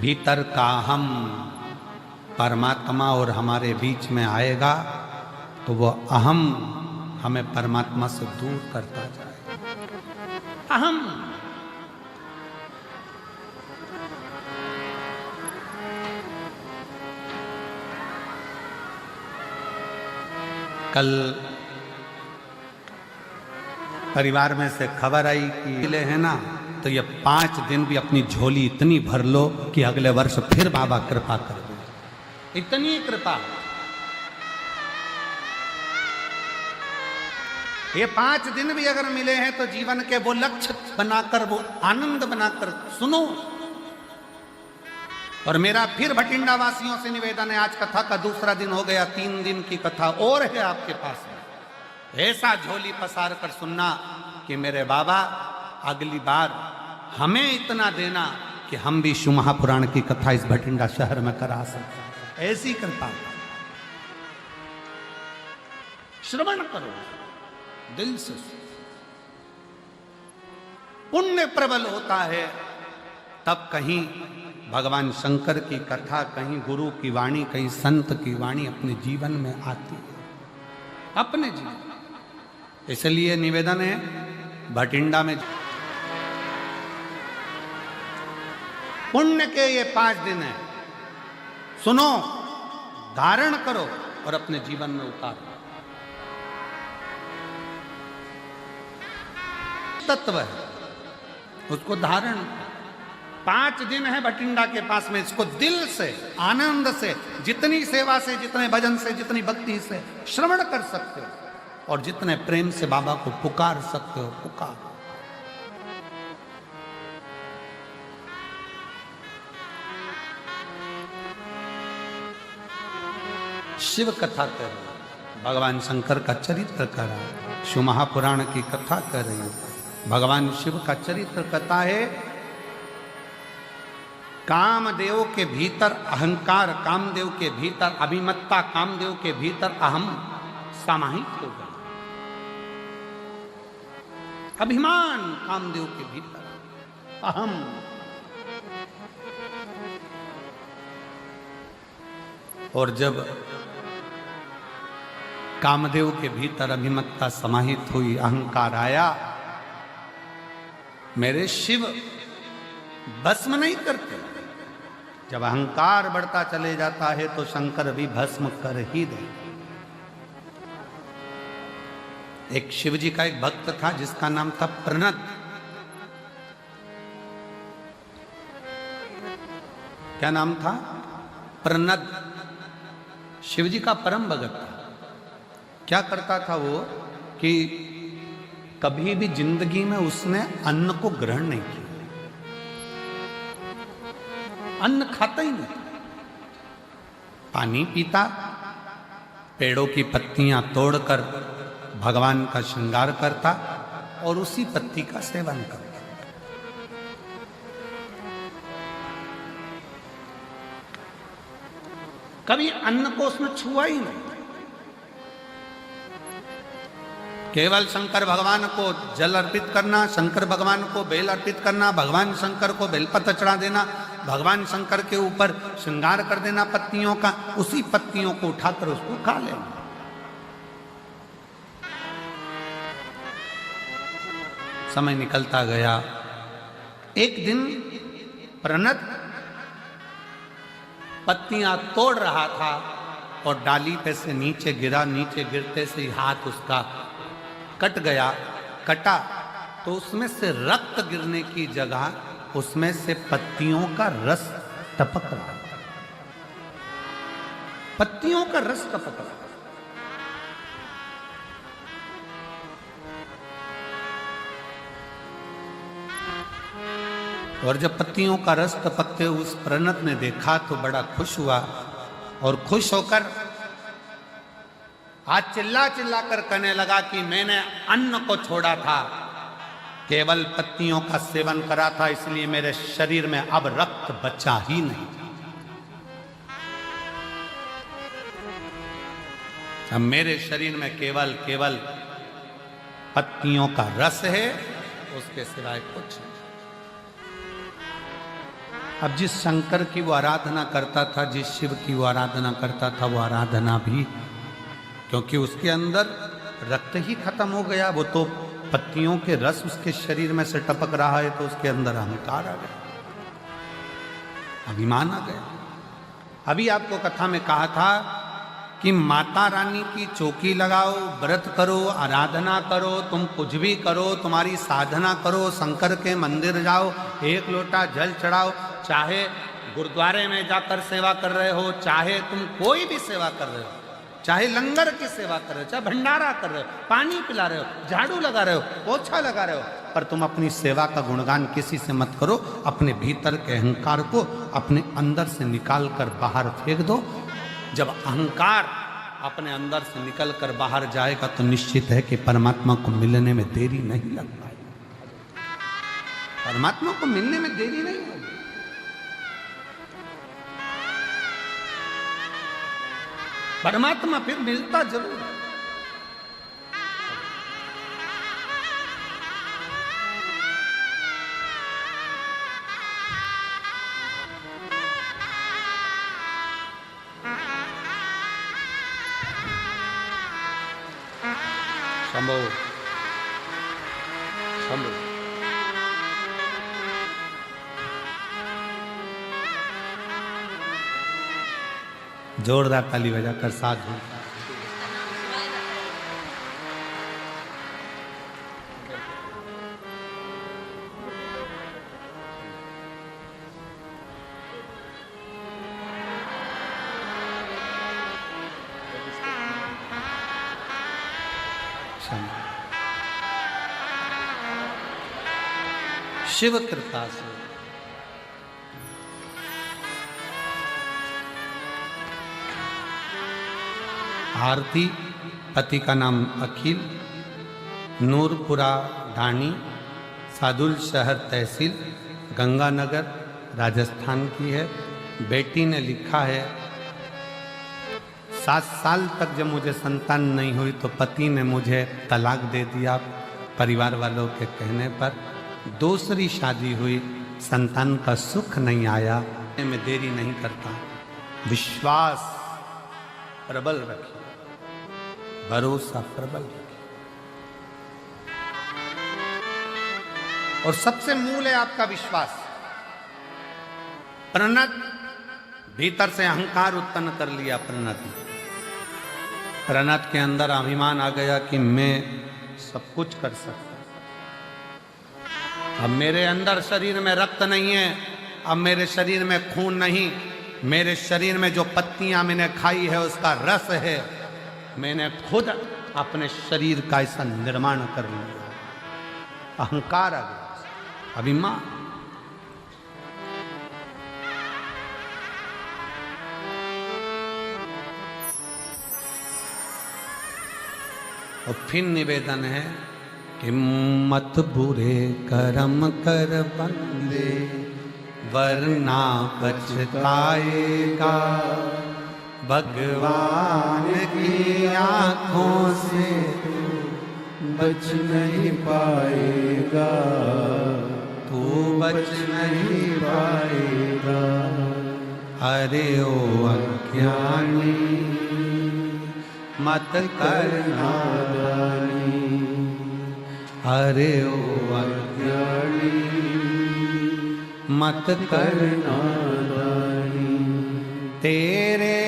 भीतर का हम परमात्मा और हमारे बीच में आएगा तो वो अहम हमें परमात्मा से दूर करता जाएगा। अहम कल परिवार में से खबर आई कि ले है ना, तो ये 5 दिन भी अपनी झोली इतनी भर लो कि अगले वर्ष फिर बाबा कृपा कर दे। इतनी कृपा। ये 5 दिन भी अगर मिले हैं तो जीवन के वो लक्ष्य बनाकर, वो आनंद बनाकर सुनो। और मेरा फिर भटिंडा वासियों से निवेदन है, आज कथा का दूसरा दिन हो गया, 3 दिन की कथा और है आपके पास में। ऐसा झोली पसार कर सुनना कि मेरे बाबा अगली बार हमें इतना देना कि हम भी शिव महापुराण की कथा इस भटिंडा शहर में करा सकते। ऐसी कृपा श्रवण करो दिल से। पुण्य प्रबल होता है तब कहीं भगवान शंकर की कथा, कहीं गुरु की वाणी, कहीं संत की वाणी अपने जीवन में आती है, अपने जीवन। इसलिए निवेदन है भटिंडा में पुण्य के ये 5 दिन है, सुनो, धारण करो और अपने जीवन में उतारो। तत्व है, उसको धारण। 5 दिन है भटिंडा के पास में, इसको दिल से, आनंद से, जितनी सेवा से, जितने भजन से, जितनी भक्ति से श्रवण कर सकते हो और जितने प्रेम से बाबा को पुकार सकते हो पुकार। शिव कथा कर रही हो, भगवान शंकर का चरित्र कर रहा है, शिव महापुराण की कथा कर रही हो, भगवान शिव का चरित्र कथा है। कामदेव के भीतर अहंकार, कामदेव के भीतर अभिमत्ता, कामदेव के भीतर अहम समाहित हो गया। अभिमान कामदेव के भीतर, अहम। और जब कामदेव के भीतर अभिमत्ता समाहित हुई, अहंकार आया, मेरे शिव भस्म नहीं करते। जब अहंकार बढ़ता चले जाता है तो शंकर भी भस्म कर ही दे। एक शिव जी का एक भक्त था जिसका नाम था प्रनद। क्या नाम था? प्रनद। शिव जी का परम भगत था। क्या करता था वो कि कभी भी जिंदगी में उसने अन्न को ग्रहण नहीं किया, अन्न खाता ही नहीं, पानी पीता, पेड़ों की पत्तियां तोड़कर भगवान का श्रृंगार करता और उसी पत्ती का सेवन करता। कभी अन्न को उसने छुआ ही नहीं। केवल शंकर भगवान को जल अर्पित करना, शंकर भगवान को बेल अर्पित करना, भगवान शंकर को बेलपत्र चढ़ा देना, भगवान शंकर के ऊपर श्रृंगार कर देना पत्तियों का, उसी पत्तियों को उठाकर उसको खा लेना। समय निकलता गया। एक दिन प्रनद पत्तियां तोड़ रहा था और डाली पे से नीचे गिरा। नीचे गिरते से हाथ उसका कट गया। कटा तो उसमें से रक्त गिरने की जगह उसमें से पत्तियों का रस टपक रहा। पत्तियों का रस टपक रहा। और जब पत्तियों का रस टपकते उस प्रणत ने देखा तो बड़ा खुश हुआ और खुश होकर आज चिल्ला चिल्ला कर कहने लगा कि मैंने अन्न को छोड़ा था, केवल पत्तियों का सेवन करा था, इसलिए मेरे शरीर में अब रक्त बचा ही नहीं। अब मेरे शरीर में केवल पत्तियों का रस है, उसके सिवाय कुछ नहीं। अब जिस शंकर की वो आराधना करता था, जिस शिव की वो आराधना करता था, वो आराधना भी, क्योंकि उसके अंदर रक्त ही खत्म हो गया, वो तो पत्तियों के रस उसके शरीर में से टपक रहा है, तो उसके अंदर अहंकार आ गया, अभिमान आ गया। अभी आपको कथा में कहा था कि माता रानी की चौकी लगाओ, व्रत करो, आराधना करो, तुम कुछ भी करो, तुम्हारी साधना करो, शंकर के मंदिर जाओ, एक लोटा जल चढ़ाओ, चाहे गुरुद्वारे में जाकर सेवा कर रहे हो, चाहे तुम कोई भी सेवा कर रहे हो, चाहे लंगर की सेवा कर रहे हो, चाहे भंडारा कर रहे हो, पानी पिला रहे हो, झाड़ू लगा रहे हो, पोछा लगा रहे हो, पर तुम अपनी सेवा का गुणगान किसी से मत करो। अपने भीतर के अहंकार को अपने अंदर से निकाल कर बाहर फेंक दो। जब अहंकार अपने अंदर से निकल कर बाहर जाएगा तो निश्चित है कि परमात्मा को मिलने में देरी नहीं लग पाएगी, परमात्मा को मिलने में देरी नहीं होगी। परमात्मा फिर मिलता जरूर है। शंभो शंभो। जोरदार ताली बजाकर साधु। शिव कृपा से आरती, पति का नाम अखिल, नूरपुरा ढाणी, सादुल शहर तहसील, गंगानगर, राजस्थान की है। बेटी ने लिखा है 7 साल तक जब मुझे संतान नहीं हुई तो पति ने मुझे तलाक दे दिया, परिवार वालों के कहने पर। दूसरी शादी हुई, संतान का सुख नहीं आया, मैं देरी नहीं करता। विश्वास प्रबल रखिए, भरोसा प्रबल रखिए, और सबसे मूल है आपका विश्वास। प्रणत भीतर से अहंकार उत्पन्न कर लिया, प्रणत के अंदर अभिमान आ गया कि मैं सब कुछ कर सकता। अब मेरे अंदर शरीर में रक्त नहीं है, अब मेरे शरीर में खून नहीं, मेरे शरीर में जो पत्तियां मैंने खाई है उसका रस है। मैंने खुद अपने शरीर का ऐसा निर्माण कर लिया, अहंकार आ गया, अभिमान। और फिर निवेदन है कि मत बुरे कर्म कर बंदे, वरना पछताएगा, भगवान की आंखों से बच नहीं पाएगा, तू बच नहीं पाएगा। अरे ओ अज्ञानी मत कर नादानी, अरे ओ अज्ञानी मत कर नादानी। तेरे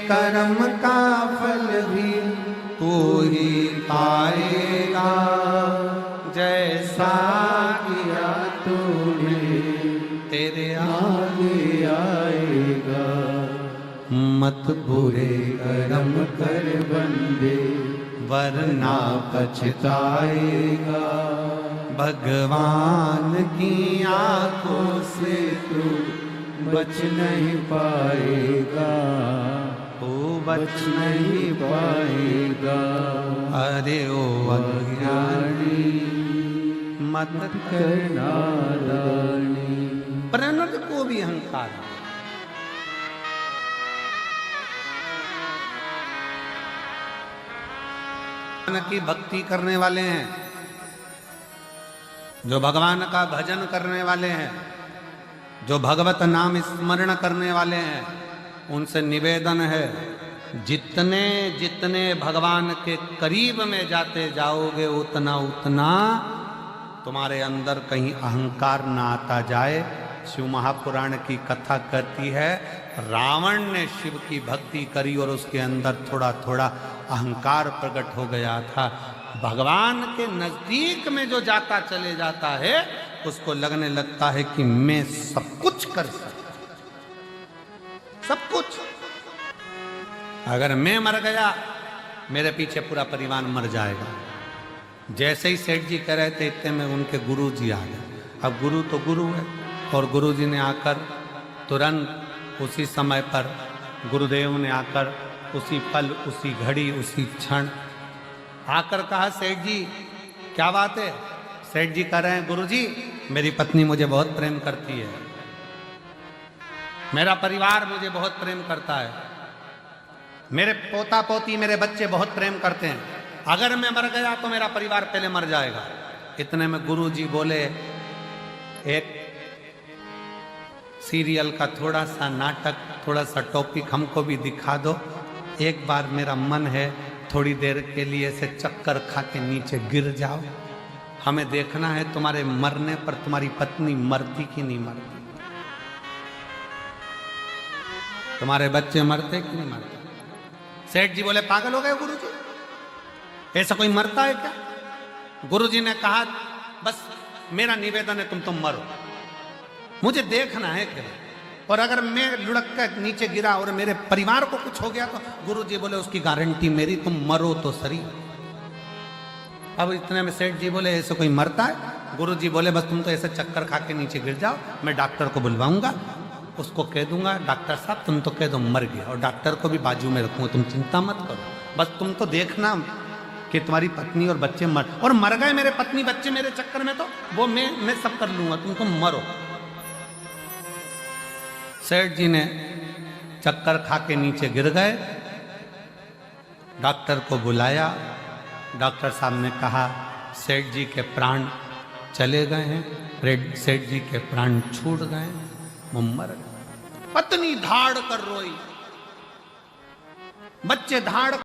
कर्म का फल भी तू ही पाएगा, जैसा किया तूने तेरे आगे आएगा। मत बुरे कर्म कर बंदे, वरना पछताएगा, भगवान की आंखों से तू बच नहीं पाएगा, तू बच नहीं पाएगा। अरे ओ अज्ञानी मत कर नादानी। प्रणत को भी अहंकार है। भगवान की भक्ति करने वाले हैं, जो भगवान का भजन करने वाले हैं, जो भगवत नाम स्मरण करने वाले हैं उनसे निवेदन है, जितने जितने भगवान के करीब में जाते जाओगे उतना उतना तुम्हारे अंदर कहीं अहंकार ना आता जाए। शिव महापुराण की कथा कहती है रावण ने शिव की भक्ति करी और उसके अंदर थोड़ा थोड़ा अहंकार प्रकट हो गया था। भगवान के नजदीक में जो जाता चले जाता है उसको लगने लगता है कि मैं सब कुछ कर सकता, सब कुछ। अगर मैं मर गया मेरे पीछे पूरा परिवार मर जाएगा। जैसे ही सेठ जी कह रहे थे इतने में उनके गुरु जी आ गए। अब गुरु तो गुरु है और गुरु जी ने आकर तुरंत उसी समय पर गुरुदेव ने आकर उसी पल उसी घड़ी उसी क्षण आकर कहा सेठ जी क्या बात है। सेठ जी कह रहे हैं गुरु जी मेरी पत्नी मुझे बहुत प्रेम करती है, मेरा परिवार मुझे बहुत प्रेम करता है, मेरे पोता पोती मेरे बच्चे बहुत प्रेम करते हैं, अगर मैं मर गया तो मेरा परिवार पहले मर जाएगा। इतने में गुरु जी बोले एक सीरियल का थोड़ा सा नाटक, थोड़ा सा टॉपिक हमको भी दिखा दो। एक बार मेरा मन है थोड़ी देर के लिए से चक्कर खा के नीचे गिर जाओ, हमें देखना है तुम्हारे मरने पर तुम्हारी पत्नी मरती कि नहीं मरती, तुम्हारे बच्चे मरते कि नहीं मरते। सेठ जी बोले पागल हो गए गुरु जी, ऐसा कोई मरता है क्या। गुरु जी ने कहा बस मेरा निवेदन है तुम मरो, मुझे देखना है क्या। और अगर मैं लुढ़क कर नीचे गिरा और मेरे परिवार को कुछ हो गया तो गुरु जी बोले उसकी गारंटी मेरी, तुम मरो तो सही। अब इतने में सेठ जी बोले ऐसे कोई मरता है। गुरु जी बोले बस तुम तो ऐसे चक्कर खा के नीचे गिर जाओ, मैं डॉक्टर को बुलवाऊंगा, उसको कह दूंगा डॉक्टर साहब तुम तो कह दो मर गया, और डॉक्टर को भी बाजू में रखूंगा, तुम चिंता मत करो, बस तुम तो देखना कि तुम्हारी पत्नी और बच्चे मर गए मेरे पत्नी बच्चे मेरे चक्कर में, तो वो मैं सब कर लूंगा, तुम तो मरो। सेठ जी ने चक्कर खा के नीचे गिर गए, डॉक्टर को बुलाया, डॉक्टर साहब ने कहा सेठ जी के प्राण चले गए हैं, सेठ जी के प्राण छूट गए, वो मर गए। पत्नी धाड़ कर रोई, बच्चे धाड़